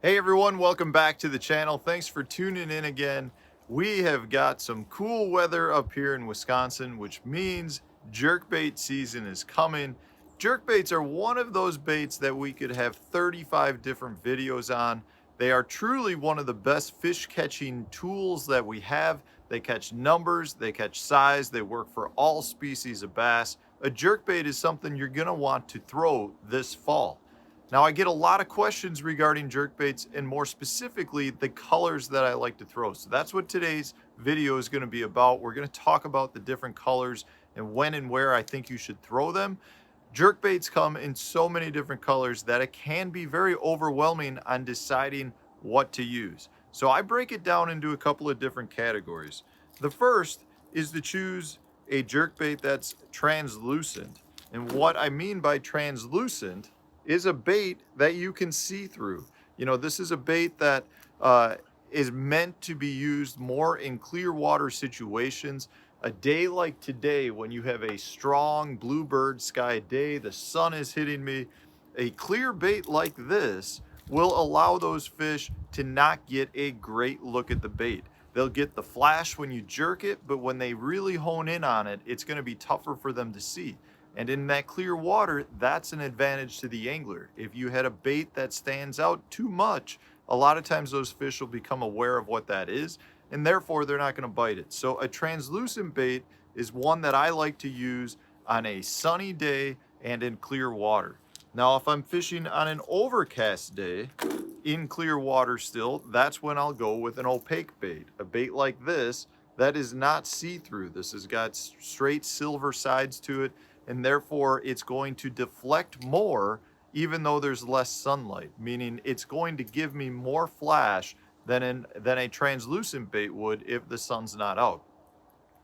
Hey everyone, welcome back to the channel. Thanks for tuning in again. We have got some cool weather up here in Wisconsin, which means jerkbait season is coming. Jerkbaits are one of those baits that we could have 35 different videos on. They are truly one of the best fish catching tools that we have. They catch numbers, they catch size, they work for all species of bass. A jerkbait is something you're gonna want to throw this fall. Now, I get a lot of questions regarding jerkbaits and more specifically, the colors that I like to throw. So that's what today's video is going to be about. We're going to talk about the different colors and when and where I think you should throw them. Jerkbaits come in so many different colors that it can be very overwhelming on deciding what to use. So I break it down into a couple of different categories. The first is to choose a jerkbait that's translucent. And what I mean by translucent is a bait that you can see through. You know, this is a bait that is meant to be used more in clear water situations. A day like today, when you have a strong bluebird sky day, the sun is hitting me, a clear bait like this will allow those fish to not get a great look at the bait. They'll get the flash when you jerk it, but when they really hone in on it, it's going to be tougher for them to see. And in that clear water, that's an advantage to the angler. If you had a bait that stands out too much, a lot of times those fish will become aware of what that is, and therefore they're not going to bite it. So a translucent bait is one that I like to use on a sunny day and in clear water. Now, if I'm fishing on an overcast day in clear water still, that's when I'll go with an opaque bait. A bait like this that is not see-through. This has got straight silver sides to it, and therefore it's going to deflect more even though there's less sunlight, meaning it's going to give me more flash than a translucent bait would if the sun's not out.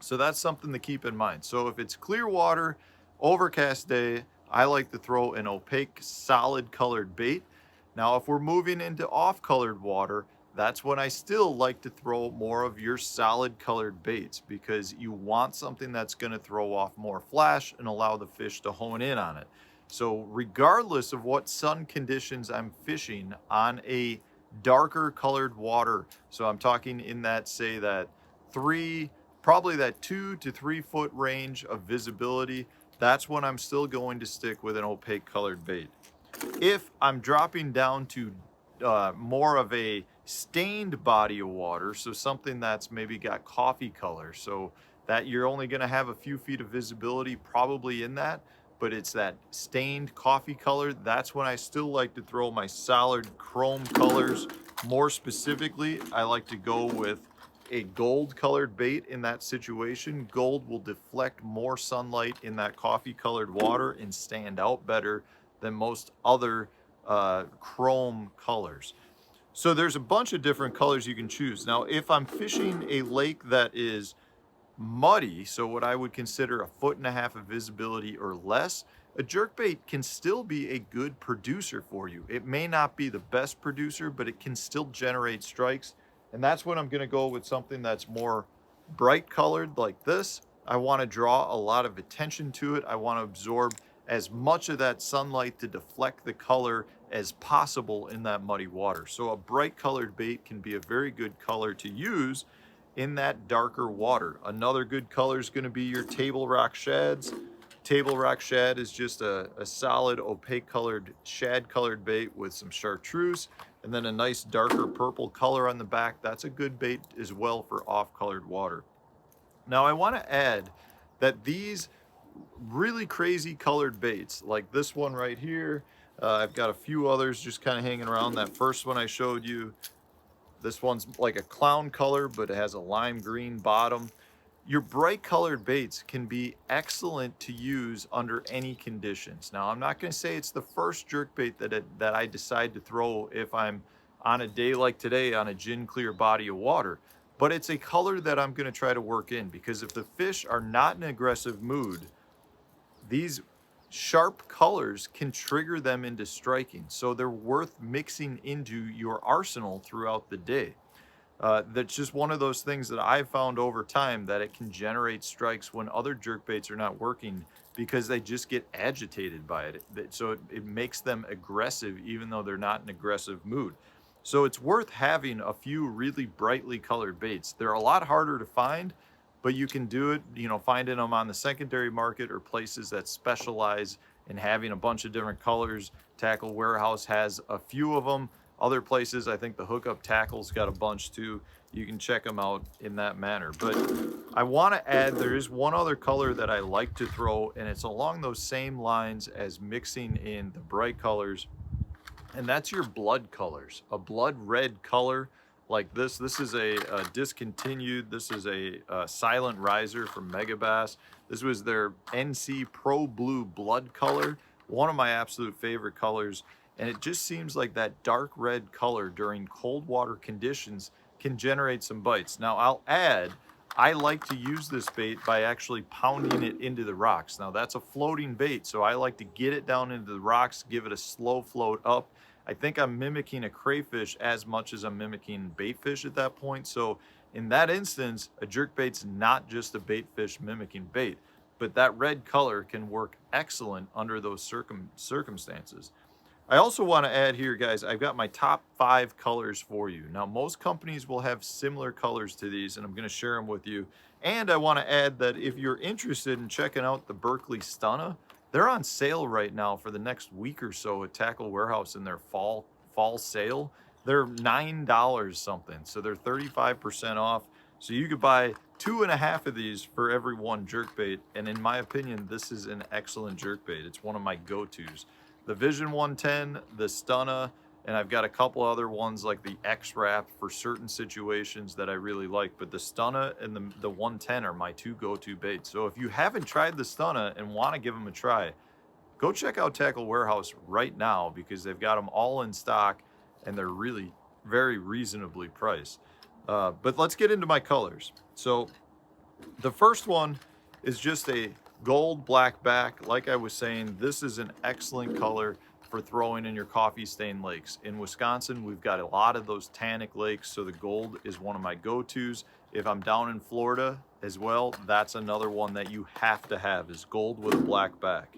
So that's something to keep in mind. So if it's clear water, overcast day, I like to throw an opaque, solid colored bait. Now, if we're moving into off-colored water, that's when I still like to throw more of your solid colored baits because you want something that's going to throw off more flash and allow the fish to hone in on it. So regardless of what sun conditions I'm fishing on a darker colored water, so I'm talking in that, say that probably that 2 to 3 foot range of visibility, that's when I'm still going to stick with an opaque colored bait. If I'm dropping down to more of a stained body of water, so something that's maybe got coffee color, so that you're only going to have a few feet of visibility probably in that, but it's that stained coffee color, that's when I still like to throw my solid chrome colors. More specifically, I like to go with a gold colored bait in that situation. Gold will deflect more sunlight in that coffee colored water and stand out better than most other chrome colors. So there's a bunch of different colors you can choose. Now, if I'm fishing a lake that is muddy, so what I would consider 1.5 feet of visibility or less, a jerkbait can still be a good producer for you. It may not be the best producer, but it can still generate strikes. And that's when I'm going to go with something that's more bright colored like this. I want to draw a lot of attention to it. I want to absorb as much of that sunlight to deflect the color as possible in that muddy water. So a bright colored bait can be a very good color to use in that darker water. Another good color is going to be your table rock shads. Table rock shad is just a solid opaque colored shad colored bait with some chartreuse and then a nice darker purple color on the back. That's a good bait as well for off colored water. Now I want to add that these really crazy colored baits like this one right here, I've got a few others just kind of hanging around. That first one I showed you, this one's like a clown color, but it has a lime green bottom. Your bright colored baits can be excellent to use under any conditions. Now, I'm not going to say it's the first jerkbait that I decide to throw if I'm on a day like today on a gin clear body of water, but it's a color that I'm going to try to work in because if the fish are not in an aggressive mood, these sharp colors can trigger them into striking. So they're worth mixing into your arsenal throughout the day. That's just one of those things that I've found over time that it can generate strikes when other jerkbaits are not working because they just get agitated by it. So it makes them aggressive even though they're not in aggressive mood. So it's worth having a few really brightly colored baits. They're a lot harder to find, but you can do it, you know, finding them on the secondary market or places that specialize in having a bunch of different colors. Tackle Warehouse has a few of them. Other places, I think the Hookup Tackle's got a bunch too. You can check them out in that manner. But I want to add, there is one other color that I like to throw, and it's along those same lines as mixing in the bright colors, and that's your blood colors. A blood red color like this. This is a discontinued. This is a silent riser from Megabass. This was their NC Pro Blue blood color, one of my absolute favorite colors. And it just seems like that dark red color during cold water conditions can generate some bites. Now I'll add, I like to use this bait by actually pounding it into the rocks. Now that's a floating bait, so I like to get it down into the rocks, give it a slow float up. I think I'm mimicking a crayfish as much as I'm mimicking bait fish at that point. So in that instance, a jerkbait's not just a bait fish mimicking bait, but that red color can work excellent under those circumstances. I also want to add here, guys, I've got my top 5 colors for you. Now, most companies will have similar colors to these, and I'm going to share them with you. And I want to add that if you're interested in checking out the Berkley Stunna, they're on sale right now for the next week or so at Tackle Warehouse in their fall sale. They're $9 something, so they're 35% off. So you could buy 2.5 of these for every one jerkbait. And in my opinion, this is an excellent jerkbait. It's one of my go-tos. The Vision 110, the Stunna, and I've got a couple other ones like the X-Wrap for certain situations that I really like, but the Stunna and the 110 are my 2 go-to baits. So if you haven't tried the Stunna and want to give them a try, go check out Tackle Warehouse right now because they've got them all in stock and they're really very reasonably priced. But let's get into my colors. So the first one is just a gold black back. Like I was saying, this is an excellent color for throwing in your coffee stain lakes. In Wisconsin, we've got a lot of those tannic lakes, so the gold is one of my go-tos. If I'm down in Florida as well, that's another one that you have to have, is gold with a black back.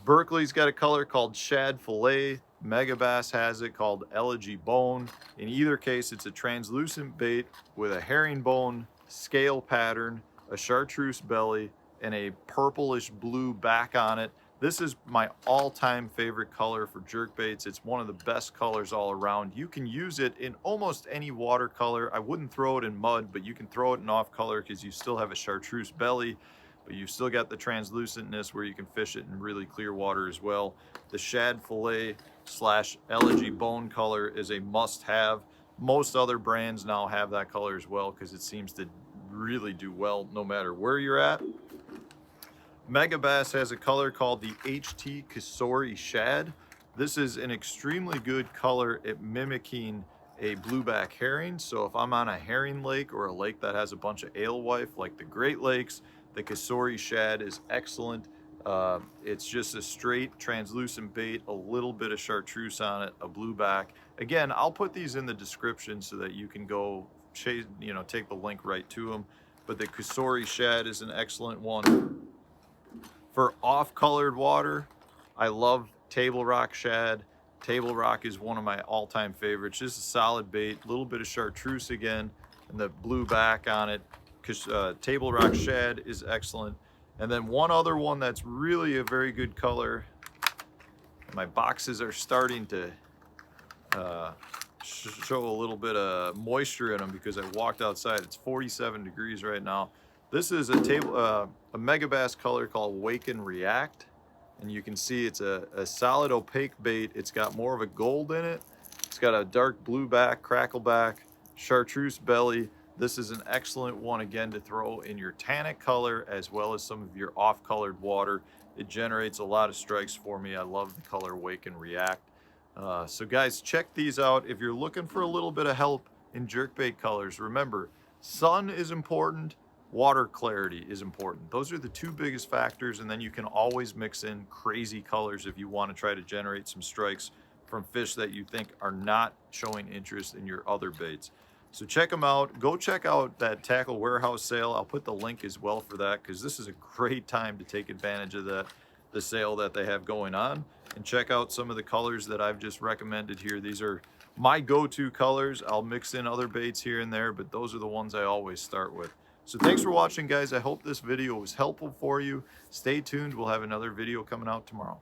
Berkley's got a color called Shad Filet. Megabass has it called Elegy Bone. In either case, it's a translucent bait with a herringbone scale pattern, a chartreuse belly, and a purplish blue back on it. This is my all-time favorite color for jerkbaits. It's one of the best colors all around. You can use it in almost any watercolor. I wouldn't throw it in mud, but you can throw it in off color because you still have a chartreuse belly, but you've still got the translucentness where you can fish it in really clear water as well. The Shad Filet / Elegy Bone color is a must-have. Most other brands now have that color as well because it seems to really do well no matter where you're at. Megabass has a color called the HT Kossori Shad. This is an extremely good color at mimicking a blueback herring. So if I'm on a herring lake or a lake that has a bunch of alewife like the Great Lakes, the Kossori Shad is excellent. It's just a straight translucent bait, a little bit of chartreuse on it, a blueback. Again, I'll put these in the description so that you can go take the link right to them. But the Kossori Shad is an excellent one. For off-colored water, I love Table Rock Shad. Table Rock is one of my all-time favorites. Just a solid bait, a little bit of chartreuse again, and the blue back on it. Table Rock Shad is excellent. And then one other one that's really a very good color. My boxes are starting to show a little bit of moisture in them because I walked outside. It's 47 degrees right now. This is a Megabass color called Wake and React, and you can see it's a solid opaque bait. It's got more of a gold in it. It's got a dark blue back, crackle back, chartreuse belly. This is an excellent one again to throw in your tannic color as well as some of your off-colored water. It generates a lot of strikes for me. I love the color Wake and React. So guys, check these out. If you're looking for a little bit of help in jerkbait colors, remember, sun is important, water clarity is important. Those are the 2 biggest factors, and then you can always mix in crazy colors if you want to try to generate some strikes from fish that you think are not showing interest in your other baits. So check them out. Go check out that Tackle Warehouse sale. I'll put the link as well for that because this is a great time to take advantage of that. the sale that they have going on, and check out some of the colors that I've just recommended here. These are my go-to colors. I'll mix in other baits here and there, but those are the ones I always start with. So thanks for watching, guys. I hope this video was helpful for you. Stay tuned. We'll have another video coming out tomorrow.